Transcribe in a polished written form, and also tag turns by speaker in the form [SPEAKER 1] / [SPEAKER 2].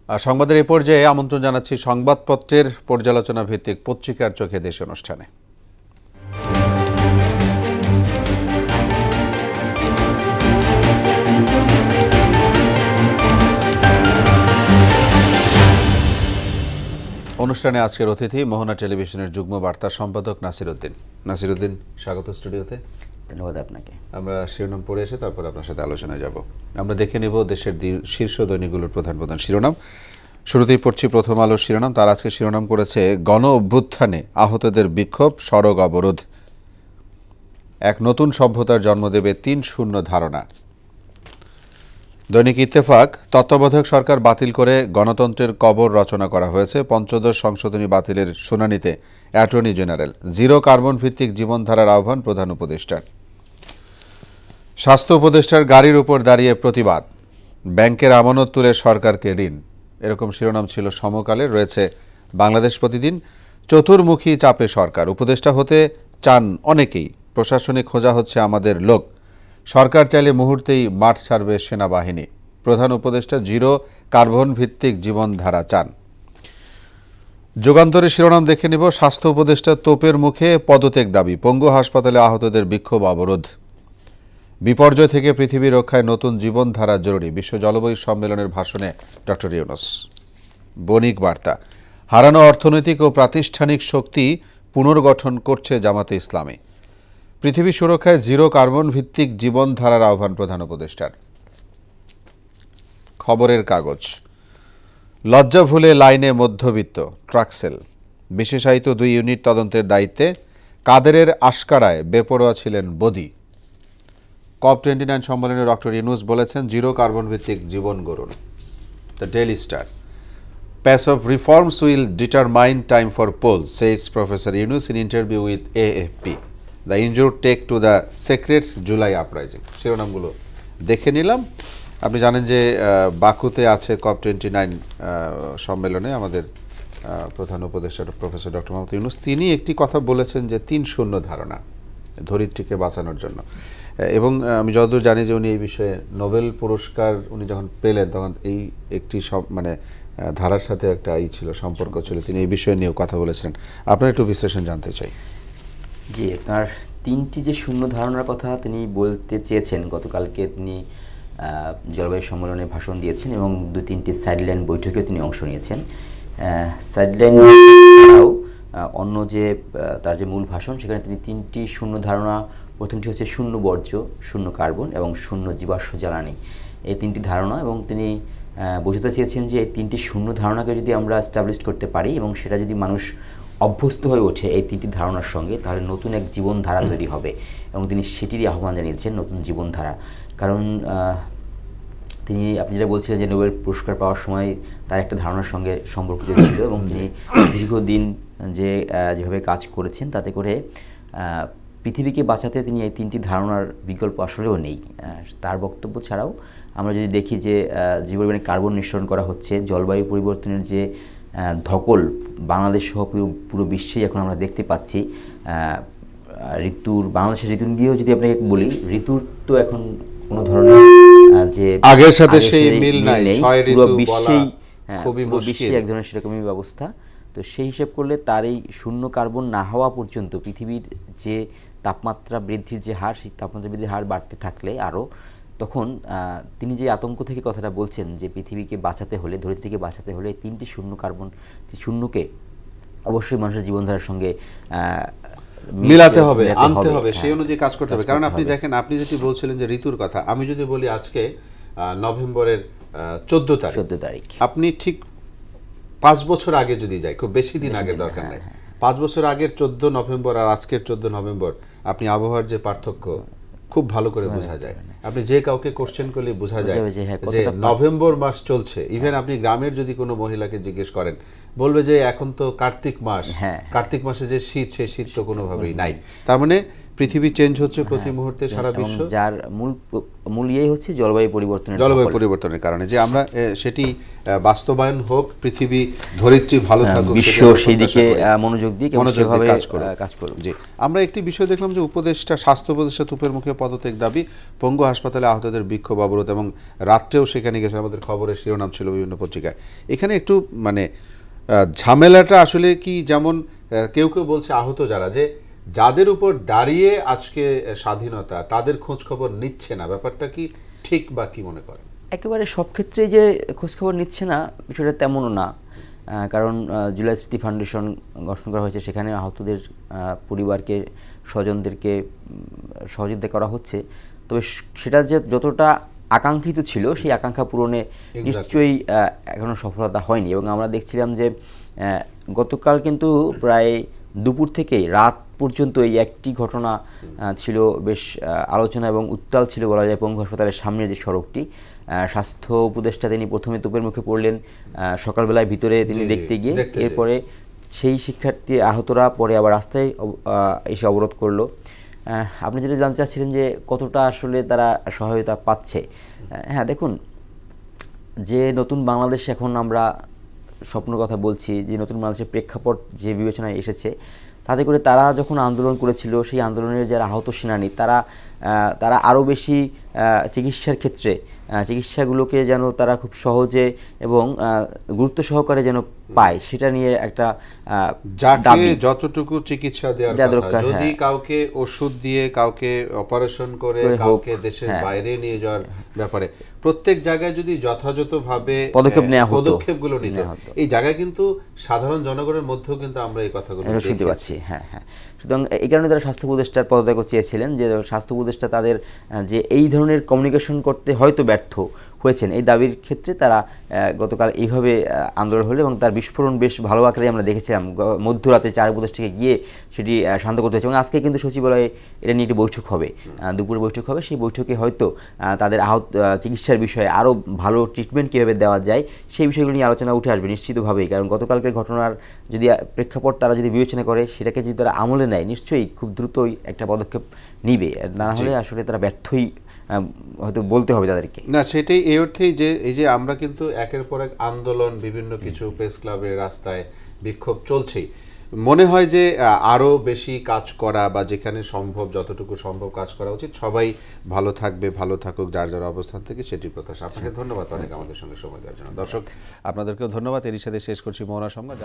[SPEAKER 1] সংবাদের এই পর্যায়ে আমন্ত্রণ জানাচ্ছি সংবাদপত্রের পর্যালোচনা ভিত্তিক পত্রিকার চোখে দেশ অনুষ্ঠানে। অনুষ্ঠানে আজকের অতিথি মোহনা টেলিভিশনের যুগ্ম বার্তা সম্পাদক নাসির উদ্দিন। নাসির উদ্দিন, স্বাগত স্টুডিওতে।
[SPEAKER 2] ধন্যবাদ আপনাকে।
[SPEAKER 1] আমরা শিরোনাম পড়ে এসে তারপর আপনার সাথে আলোচনায় যাব। আমরা দেখে নেব দেশের শীর্ষ দৈনিকগুলোর প্রধান প্রধান শিরোনাম। শুরুতেই পড়ছি প্রথম আলোর শিরোনাম। তার আজকে শিরোনাম করেছে গণ অভ্যুত্থানে আহতদের বিক্ষোভ, সড়ক অবরোধ। এক নতুন সভ্যতার জন্ম দেবে ৩-০ ধারণা। দৈনিক ইত্তেফাক, তত্ত্বাবধায়ক সরকার বাতিল করে গণতন্ত্রের কবর রচনা করা হয়েছে। পঞ্চদশ সংশোধনী বাতিলের শুনানিতে অ্যাটর্নি জেনারেল। জিরো কার্বন ভিত্তিক জীবনধারার আহ্বান প্রধান উপদেষ্টার। স্বাস্থ্য উপদেষ্টার গাড়ির উপর দাঁড়িয়ে প্রতিবাদ। ব্যাংকের আমানত তুলে সরকারকে ঋণ, এরকম শিরোনাম ছিল সমকালে। রয়েছে বাংলাদেশ প্রতিদিন, চতুর্মুখী চাপে সরকার, উপদেষ্টা হতে চান অনেকেই, প্রশাসনে খোঁজা হচ্ছে আমাদের লোক, সরকার চাইলে মুহূর্তেই মাঠ ছাড়বে সেনাবাহিনী, প্রধান উপদেষ্টা জিরো কার্বন ভিত্তিক জীবনধারা চান। যুগান্তরের শিরোনাম দেখে নিব, স্বাস্থ্য উপদেষ্টা তোপের মুখে পদত্যাগ দাবি, পঙ্গু হাসপাতালে আহতদের বিক্ষোভ অবরোধ। বিপর্যয় থেকে পৃথিবী রক্ষায় নতুন জীবনধারা জরুরি, বিশ্ব জলবায়ু সম্মেলনের ভাষণে ডক্টর ইউনূস। বণিক বার্তা, হারানো অর্থনৈতিক ও প্রাতিষ্ঠানিক শক্তি পুনর্গঠন করছে জামাতে ইসলামী। পৃথিবী সুরক্ষায় জিরো কার্বন ভিত্তিক জীবনধারার আহ্বান প্রধান উপদেষ্টার। খবরের কাগজ, লজ্জা ভুলে লাইনে মধ্যবিত্ত, ট্রাকসেল। বিশেষায়িত 2 ইউনিট তদন্তের দায়িত্বে, কাদেরের আশকারায় বেপরোয়া ছিলেন বদি। COP29 সম্মেলনে ডক্টর ইউনূস বলেছেন জিরো কার্বন ভিত্তিক জীবন গড়ুন। The daily star, pace of reforms will determine time for polls, says Professor Yunus in interview with AFP. The injured take to the secrets July uprising. শিরোনামগুলো দেখে নিলাম। আপনি জানেন যে বাকুতে আছে COP29 সম্মেলনে আমাদের প্রধান উপদেষ্টা প্রফেসর ডক্টর মোহাম্মদ ইউনূস। তিনি একটি কথা বলেছেন যে ৩-০ ধারণা ধরিত্রীকে বাঁচানোর জন্য। এবং আমি যতদূর জানি যে উনি এই বিষয়ে নোবেল পুরস্কার উনি যখন পেলেন তখন এই একটি ধারার সাথে একটা ছিল, সম্পর্ক ছিল, তিনি এই বিষয় নিয়েও কথা বলেছেন। আপনার একটু বিশ্লেষণ জানতে চাই।
[SPEAKER 2] জি, আপনার 3টি যে শূন্য ধারণার কথা তিনি বলতে চেয়েছেন, গতকালকে তিনি জলবায়ু সম্মেলনে ভাষণ দিয়েছেন এবং 2-3টি সাইডলাইন বৈঠকেও তিনি অংশ নিয়েছেন। সাইডলাইন ছাড়াও অন্য যে তার যে মূল ভাষণ, সেখানে তিনি 3টি শূন্য ধারণা, প্রথমটি হচ্ছে শূন্য বর্জ্য, শূন্য কার্বন এবং শূন্য জীবাশ্ম জ্বালানি, এই 3টি ধারণা। এবং তিনি বোঝাতে চেয়েছেন যে এই 3টি শূন্য ধারণাকে যদি আমরা এস্টাবলিশ করতে পারি এবং সেটা যদি মানুষ অভ্যস্ত হয়ে ওঠে এই 3টি ধারণার সঙ্গে, তাহলে নতুন এক জীবনধারা তৈরি হবে। এবং তিনি সেটিরই আহ্বান জানিয়েছেন, নতুন জীবনধারা। কারণ তিনি, আপনি যেটা বলছিলেন যে নোবেল পুরস্কার পাওয়ার সময় তার একটা ধারণার সঙ্গে সম্পর্কিত ছিল এবং তিনি দীর্ঘদিন যেভাবে কাজ করেছেন তাতে করে পৃথিবীকে বাঁচাতে তিনি এই 3টি ধারণার বিকল্প আসলেও নেই। তার বক্তব্য ছাড়াও আমরা যদি দেখি যে পরিমাণে কার্বন নিঃসরণ করা হচ্ছে, জলবায়ু পরিবর্তনের যে ধকল বাংলাদেশ সহ পুরো বিশ্বেই এখন আমরা দেখতে পাচ্ছি। বাংলাদেশের ঋতু নিয়েও যদি আপনাকে বলি, ঋতুর তো এখন কোনো ধরনের যে
[SPEAKER 1] আগের সাথে সেই মিল নাই,
[SPEAKER 2] পুরো বিশ্বেই এক ধরনের সেরকমই ব্যবস্থা। তো সেই হিসেব করলে তার এই শূন্য কার্বন না হওয়া পর্যন্ত পৃথিবীর যে তাপমাত্রা বৃদ্ধির যে হার, সেই তাপমাত্রা বৃদ্ধির হার বাড়তে থাকলে আরও, তখন তিনি যে আতঙ্ক থেকে কথাটা বলছেন যে পৃথিবীকে বাঁচাতে হলে, ধরিত্রীকে বাঁচাতে হলে 3টি শূন্য কার্বন শূন্যকে অবশ্যই মানুষের জীবনধারার সঙ্গে
[SPEAKER 1] মিলাতে হবে, আনতে হবে, সেই অনুযায়ী কাজ করতে হবে। কারণ আপনি দেখেন, আপনি যেটি বলছিলেন যে ঋতুর কথা, আমি যদি বলি আজকে নভেম্বরের 14 তারিখ, আপনি ঠিক 5 বছর আগে যদি যাই, খুব বেশি দিন আগের দরকার নেই, 5 বছর আগের 14 নভেম্বর আর আজকের 14 নভেম্বর আপনি আবহাওয়ার যে পার্থক্য খুব ভালো করে বোঝা যায়। আপনি যে কাউকে কোশ্চেন করলে বোঝা যায় যে নভেম্বর মাস চলছে। ইভেন আপনি গ্রামের যদি কোনো মহিলাকে জিজ্ঞেস করেন, বলবে যে এখন তো কার্তিক মাস, কার্তিক মাসে যে শীত, সেই শীত তো কোনোভাবেই নাই। তার মানে পৃথিবী চেঞ্জ হচ্ছে প্রতি মুহূর্তে সারা
[SPEAKER 2] এবং
[SPEAKER 1] বিশ্ব,
[SPEAKER 2] যার মূল ইয়েই হচ্ছে জলবায়ু
[SPEAKER 1] পরিবর্তনের কারণে, যে আমরা সেটি বাস্তবায়ন হোক, পৃথিবী ধরিত্রী ভালো থাকুক,
[SPEAKER 2] বিশ্ব সেই দিকে মনোযোগ দিয়ে কাজ করুক।
[SPEAKER 1] জি, আমরা একটি বিষয় দেখলাম যে স্বাস্থ্য উপদেষ্টা তুপের মুখে পদত্যাগ দাবি, পঙ্গু হাসপাতালে আহতদের বিক্ষোভ অবরোধ, এবং রাত্রেও সেখানে গেছে, আমাদের খবরের শিরোনাম ছিল বিভিন্ন পত্রিকায়। এখানে একটু মানে ঝামেলাটা আসলে কি, যেমন কেউ কেউ বলছে আহত যাদের উপর দাঁড়িয়ে আজকে স্বাধীনতা, তাদের খোঁজ খবর নিচ্ছে না, ব্যাপারটা কি ঠিক বা কি মনে করেন?
[SPEAKER 2] একেবারে সব ক্ষেত্রেই যে খোঁজখবর নিচ্ছে না বিষয়টা তেমনও না, কারণ জুলাই স্মৃতি ফাউন্ডেশন গঠন করা হয়েছে, সেখানে আহতদের পরিবারকে, স্বজনদেরকে সহযোগিতা করা হচ্ছে। তবে সেটা যে যতটা আকাঙ্ক্ষিত ছিল সেই আকাঙ্ক্ষা পূরণে নিশ্চয়ই এখনও সফলতা হয়নি। এবং আমরা দেখছিলাম যে গতকাল কিন্তু প্রায় দুপুর থেকে রাত পর্যন্ত এই একটি ঘটনা ছিল বেশ আলোচনা এবং উত্তাল ছিল বলা যায়। পঙ্গু হাসপাতালের সামনের যে সড়কটি, স্বাস্থ্য উপদেষ্টা তিনি প্রথমে তোপের মুখে পড়লেন সকালবেলায় ভিতরে তিনি দেখতে গিয়ে, এরপরে সেই শিক্ষার্থী আহতরা পরে আবার রাস্তায় এসে অবরোধ করলো। আপনি যেটা জানতে চাচ্ছিলেন যে কতটা আসলে তারা সহায়তা পাচ্ছে, হ্যাঁ দেখুন, যে নতুন বাংলাদেশ এখন আমরা স্বপ্ন কথা বলছি, যে নতুন বাংলাদেশের প্রেক্ষাপট যে বিবেচনায় এসেছে, তাতে করে তারা যখন আন্দোলন করেছিল, সেই আন্দোলনের যারা আহত সেনানী তারা আরও বেশি চিকিৎসার ক্ষেত্রে চিকিৎসাগুলোকে যেন তারা খুব সহজে এবং গুরুত্ব সহকারে যেন পায়, সেটা নিয়ে একটা দাবি।
[SPEAKER 1] যতটুকু চিকিৎসা দেওয়ার কথা, যদি কাউকে ওষুধ দিয়ে, কাউকে অপারেশন করে, কাউকে দেশের বাইরে নিয়ে যাওয়ার ব্যাপারে প্রত্যেক জায়গায় যদি যথাযথভাবে পদক্ষেপগুলো নিতে, এই জায়গায় কিন্তু সাধারণ জনগণের মধ্যেও কিন্তু আমরা এই কথাগুলো
[SPEAKER 2] শুনতে পাচ্ছি। হ্যাঁ, সুতরাং এই কারণে তারা স্বাস্থ্য উপদেষ্টার পদত্যাগ চেয়েছিলেন, যে স্বাস্থ্য উপদেষ্টা তাদের যে এই ধরনের কমিউনিকেশন করতে হয়তো ব্যর্থ হয়েছেন, এই দাবির ক্ষেত্রে তারা গতকাল এইভাবে আন্দোলন হলো এবং তার বিস্ফোরণ বেশ ভালো আকারে আমরা দেখেছিলাম। মধ্যরাতে 4 উপদেষ্টাকে গিয়ে সেটি শান্ত করতে হয়েছে। এবং আজকে কিন্তু সচিবালয়ে এটা নিয়ে একটি বৈঠক হবে, দুপুরে বৈঠক হবে। সেই বৈঠকে হয়তো তাদের আহত চিকিৎসার বিষয়ে আরও ভালো ট্রিটমেন্ট কীভাবে দেওয়া যায় সেই বিষয়গুলো নিয়ে আলোচনা উঠে আসবে নিশ্চিতভাবেই। কারণ গতকালকের ঘটনার যদি প্রেক্ষাপট তারা যদি বিবেচনা করে, সেটাকে যদি তারা আমলে নেয়, নিশ্চয়ই খুব দ্রুতই একটা পদক্ষেপ নিবে, না হলে আসলে তারা ব্যর্থই হয়তো বলতে হবে তাদেরকে।
[SPEAKER 1] না, সেটাই এই অর্থেই যে এই যে আমরা কিন্তু একের পর এক আন্দোলন, বিভিন্ন কিছু প্রেস ক্লাবে, রাস্তায় বিক্ষোভ চলছেই, মনে হয় যে আরও বেশি কাজ করা, বা যেখানে সম্ভব যতটুকু সম্ভব কাজ করা উচিত। সবাই ভালো থাকবে, ভালো থাকুক যার যার অবস্থান থেকে, সেটি প্রত্যাশা। আপনাকে ধন্যবাদ অনেক আমাদের সঙ্গে সময় দেওয়ার জন্য। দর্শক, আপনাদেরকেও ধন্যবাদ। এরই সাথে শেষ করছি মহড়া সংবাদ।